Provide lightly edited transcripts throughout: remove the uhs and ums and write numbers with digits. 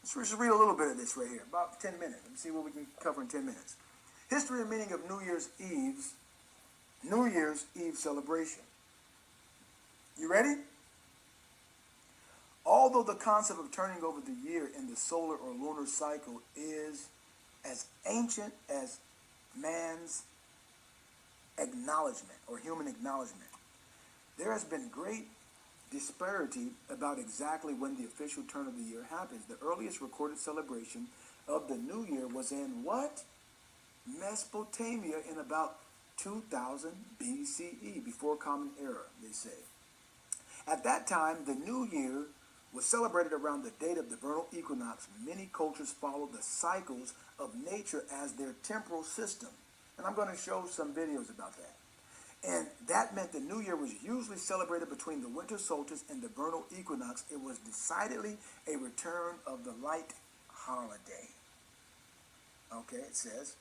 Let's just read a little bit of this right here, about 10 minutes. Let me see what we can cover in 10 minutes. History and meaning of New Year's Eve celebration. You ready? Although the concept of turning over the year in the solar or lunar cycle is as ancient as man's acknowledgement or human acknowledgement, there has been great disparity about exactly when the official turn of the year happens. The earliest recorded celebration of the New Year was in what? Mesopotamia in about 2000 BCE, before Common Era, they say. At that time, the New Year was celebrated around the date of the vernal equinox. Many cultures follow the cycles of nature as their temporal system. And I'm going to show some videos about that. And that meant the New Year was usually celebrated between the winter solstice and the vernal equinox. It was decidedly a return of the light holiday. Okay, it says.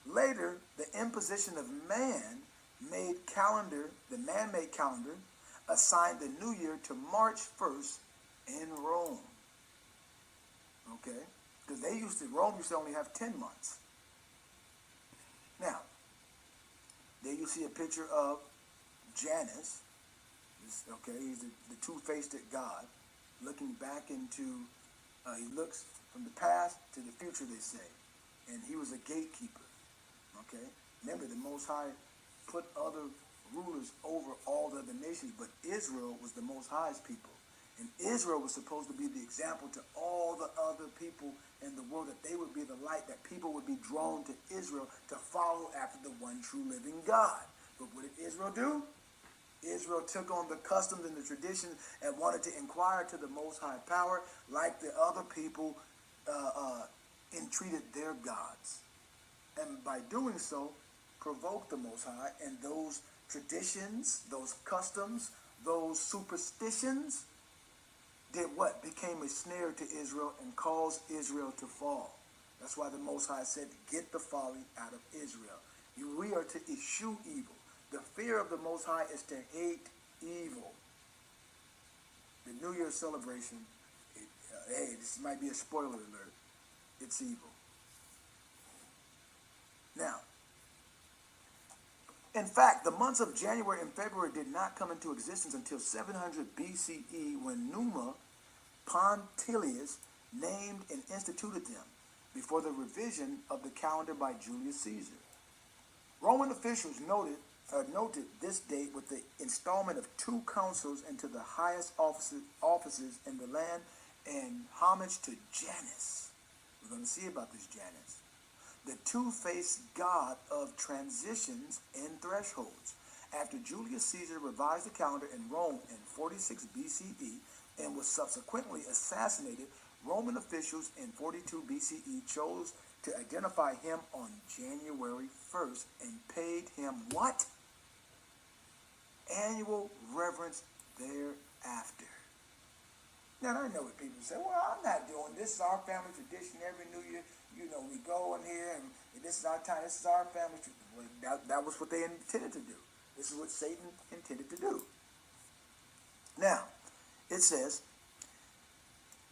Later, the imposition of man-made calendar, the man-made calendar, assigned the New Year to March 1st in Rome. Okay? Because Rome used to only have 10 months. Now, there you see a picture of Janus. Okay, he's the two-faced God, looking back into, he looks from the past to the future, they say. And he was a gatekeeper. Okay? Remember, the Most High put other rulers over all the other nations, but Israel was the Most High's people. And Israel was supposed to be the example to all the other people in the world, that they would be the light, that people would be drawn to Israel to follow after the one true living God. But what did Israel do? Israel took on the customs and the traditions and wanted to inquire to the Most High power like the other people entreated their gods. And by doing so, provoked the Most High, and those traditions, those customs, those superstitions did what? Became a snare to Israel and caused Israel to fall. That's why the Most High said, get the folly out of Israel. We are to eschew evil. The fear of the Most High is to hate evil. The New Year's celebration, hey, this might be a spoiler alert, it's evil. Now, in fact, the months of January and February did not come into existence until 700 BCE, when Numa Pontilius named and instituted them, before the revision of the calendar by Julius Caesar. Roman officials noted this date with the installment of 2 counsels into the highest offices in the land, and homage to Janus. We're going to see about this Janus, the two-faced god of transitions and thresholds. After Julius Caesar revised the calendar in Rome in 46 BCE and was subsequently assassinated, Roman officials in 42 BCE chose to identify him on January 1st and paid him what? Annual reverence thereafter. Now, I know what people say, well, I'm not doing this. This is our family tradition. Every New Year, we go in here, and this is our time. This is our family tradition. Well, that was what they intended to do. This is what Satan intended to do. Now, it says,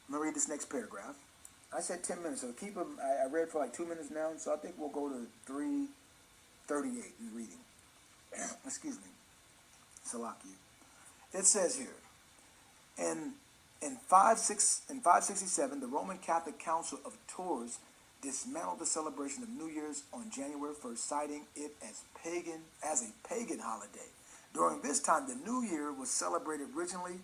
I'm going to read this next paragraph. I said 10 minutes, so keep them. I read for like 2 minutes now, so I think we'll go to 3:38 in reading. Excuse me. Salakia. It says here, in 567, the Roman Catholic Council of Tours dismantled the celebration of New Year's on January 1st, citing it as a pagan holiday. During this time, the New Year was celebrated regionally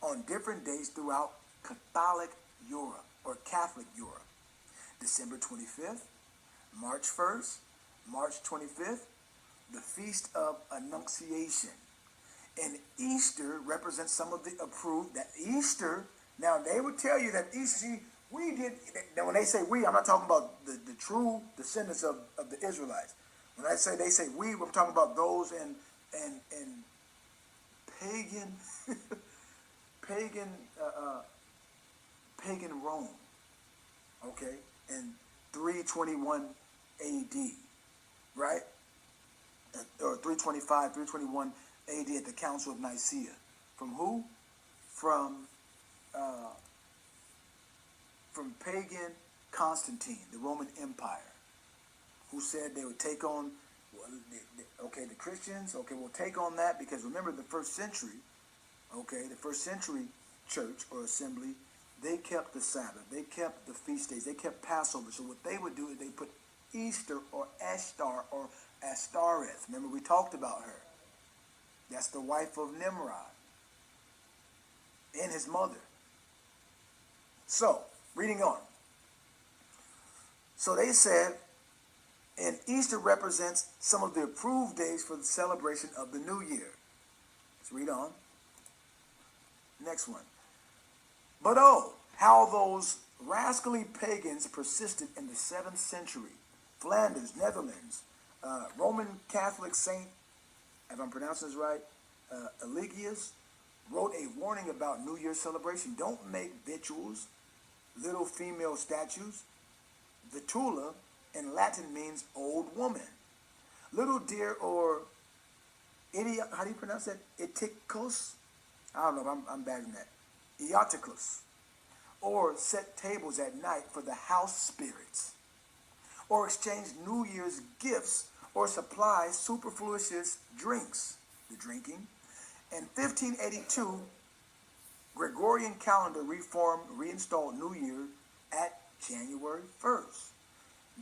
on different days throughout Catholic Europe, or Catholic Europe. December 25th, March 1st, March 25th, the Feast of Annunciation. And Easter represents some of the approved, that Easter, now they would tell you that Easter, see, now when they say we, I'm not talking about the true descendants of the Israelites. When they say we, we're talking about those in pagan, pagan Rome, okay, in 321 AD, right? Or 325, 321 AD at the Council of Nicaea. From who? From from pagan Constantine, the Roman Empire, who said they would take on, well, the Christians, we'll take on that, because remember the first century church or assembly, they kept the Sabbath, they kept the feast days, they kept Passover. So what they would do is they put Easter or Ashtar or Astareth. Remember we talked about her. That's the wife of Nimrod and his mother. So, reading on. So they said, and Easter represents some of the approved days for the celebration of the new year. Let's read on. Next one. But oh, how those rascally pagans persisted in the 7th century. Flanders, Netherlands, Roman Catholic Saint, if I'm pronouncing this right, Eligius, wrote a warning about New Year's celebration. Don't make victuals, little female statues. Vitula in Latin means old woman. Little deer or idiot, how do you pronounce that? Iticos? I don't know, I'm bad in that. Ioticus. Or set tables at night for the house spirits. Or exchange New Year's gifts or supply superfluous drinks, the drinking. In 1582, Gregorian calendar reinstalled New Year at January 1st.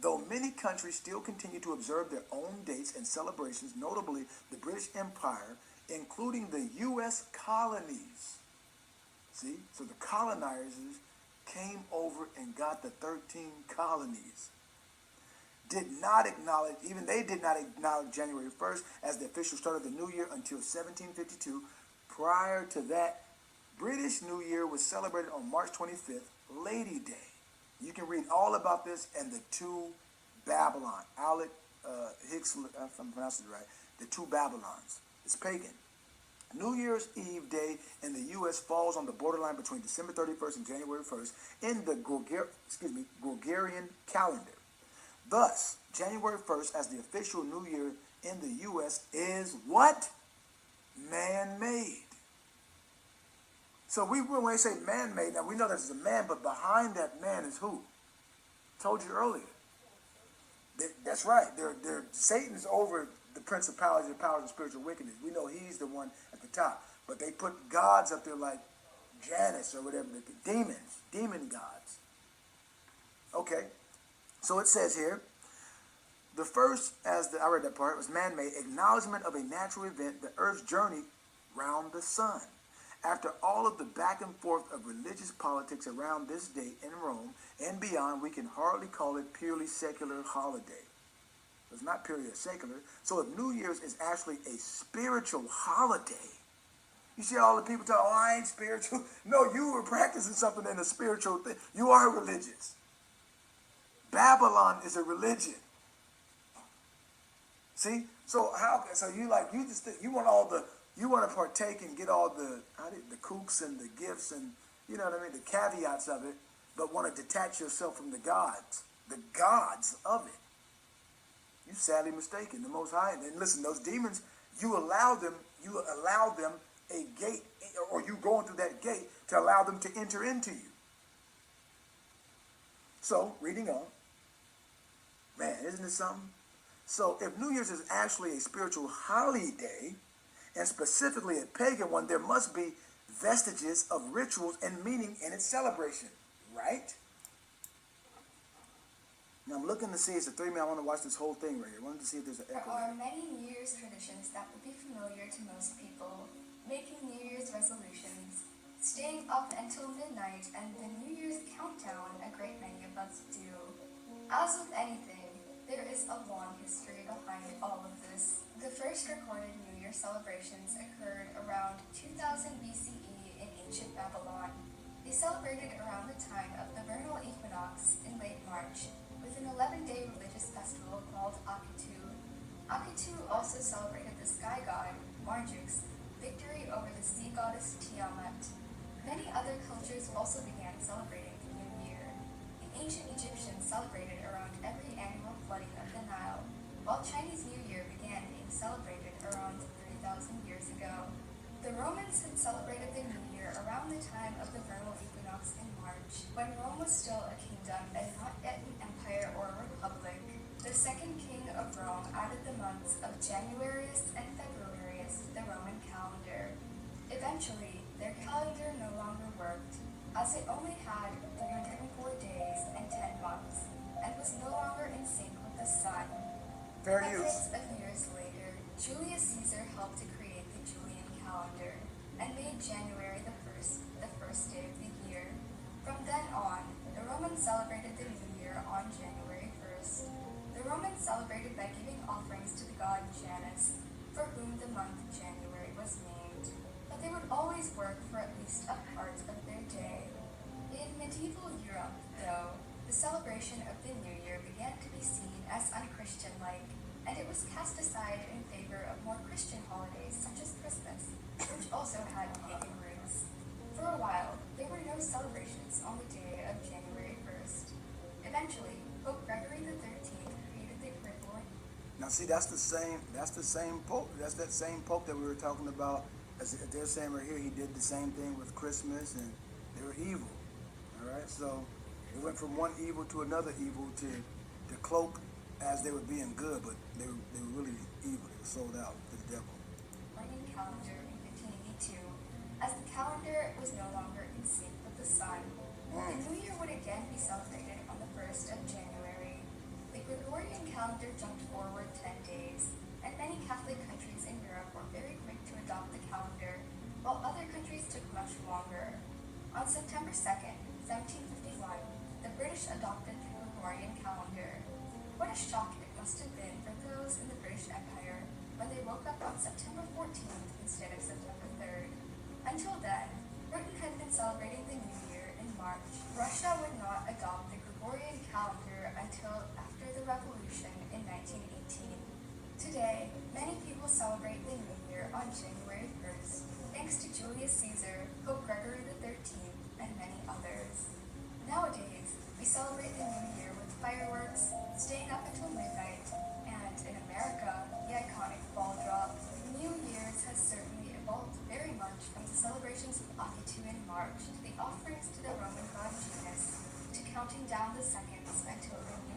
Though many countries still continue to observe their own dates and celebrations, notably the British Empire, including the U.S. colonies. See, so the colonizers came over and got the 13 colonies. Did not acknowledge January 1st as the official start of the new year until 1752. Prior to that, British New Year was celebrated on March 25th, Lady Day. You can read all about this in the two Babylon. Hicks, if I'm pronouncing it right, the two Babylons. It's pagan. New Year's Eve Day in the U.S. falls on the borderline between December 31st and January 1st in the Gregorian calendar. Thus, January 1st as the official New Year in the U.S. is what? Man-made. So when we say man-made, now we know there's a man, but behind that man is who? Told you earlier. That's right. Satan's over the principalities, the powers, and spiritual wickedness. We know he's the one at the top. But they put gods up there like Janus or whatever, demon gods. Okay. So it says here, the first, I read that part, was man-made, acknowledgement of a natural event, the Earth's journey round the sun. After all of the back and forth of religious politics around this date in Rome and beyond, we can hardly call it purely secular holiday. It's not purely secular. So if New Year's is actually a spiritual holiday, you see all the people talk, oh, I ain't spiritual. No, you were practicing something in a spiritual thing. You are religious. Babylon is a religion. See? So you want to partake and get all the kooks and the gifts and, you know what I mean, the caveats of it, but want to detach yourself from the gods of it. You're sadly mistaken. The Most High, and listen, those demons, you allow them a gate, or you going through that gate to allow them to enter into you. So, reading on. Man, isn't it something? So, if New Year's is actually a spiritual holiday, and specifically a pagan one, there must be vestiges of rituals and meaning in its celebration, right? Now I'm looking to see, it's a 3 minute, I want to watch this whole thing right here. I wanted to see if there's an echo. There are many New Year's traditions that would be familiar to most people. Making New Year's resolutions, staying up until midnight, and the New Year's countdown a great many of us do. As with anything, there is a long history behind all of this. The first recorded New Year celebrations occurred around 2000 BCE in ancient Babylon. They celebrated around the time of the vernal equinox in late March, with an 11-day religious festival called Akitu. Akitu also celebrated the sky god, Marduk's, victory over the sea goddess Tiamat. Many other cultures also began celebrating the new year. The ancient Egyptians celebrated around every annual flooding of the Nile, while Chinese New Year began being celebrated around 3,000 years ago. The Romans had celebrated the new year around the time of the vernal equinox in March. When Rome was still a kingdom and not yet an empire or a republic, the second king of Rome added the months of Januarius and Februarius to the Roman calendar. Eventually, their calendar no longer worked, as it only had 304 days and 10 months, and was no longer in sync with the sun. Fair Hundreds use. of years later, Julius Caesar helped to create the Julian calendar and made January the 1st day of the year. From then on, the Romans celebrated the new year on January 1st. The Romans celebrated by giving offerings to the god Janus, for whom the month January was named. But they would always work for at least a part of their day. In medieval Europe, though, the celebration of the new year began to be seen as unchristian-like, and it was cast aside in favor of more Christian holidays such as Christmas, which also had pagan roots. For a while, there were no celebrations on the day of January 1st. Eventually, Pope Gregory the 13th created the Gregorian. Now see, that's the same pope. That's that same pope that we were talking about. As they're saying right here, he did the same thing with Christmas, and they were evil. All right, so it went from one evil to another evil to cloak as they were being good, but they were really evil. They were sold out to the devil. Calendar in 1582, as the calendar was no longer in sync with the sun. The new year would again be celebrated on the 1st of January. The Gregorian calendar jumped forward 10 days, and many Catholic countries in Europe were very quick to adopt the calendar, while other countries took much longer. On September 2nd, 1751, the British adopted the Gregorian calendar. What a shock it must have been for those in the British Empire when they woke up on September 14th instead of September 3rd. Until then, Britain had been celebrating the New Year in March. Russia would not adopt the Gregorian calendar until after the Revolution in 1918. Today, many people celebrate the New Year on January 1st, thanks to Julius Caesar, Pope Gregory the 13th, and many others. Nowadays, we celebrate the New Year with fireworks, staying up until midnight, and in America, the iconic ball drop. New Year's has certainly evolved very much from the celebrations of Akitu in March to the offerings to the Roman god Janus, to counting down the seconds until the new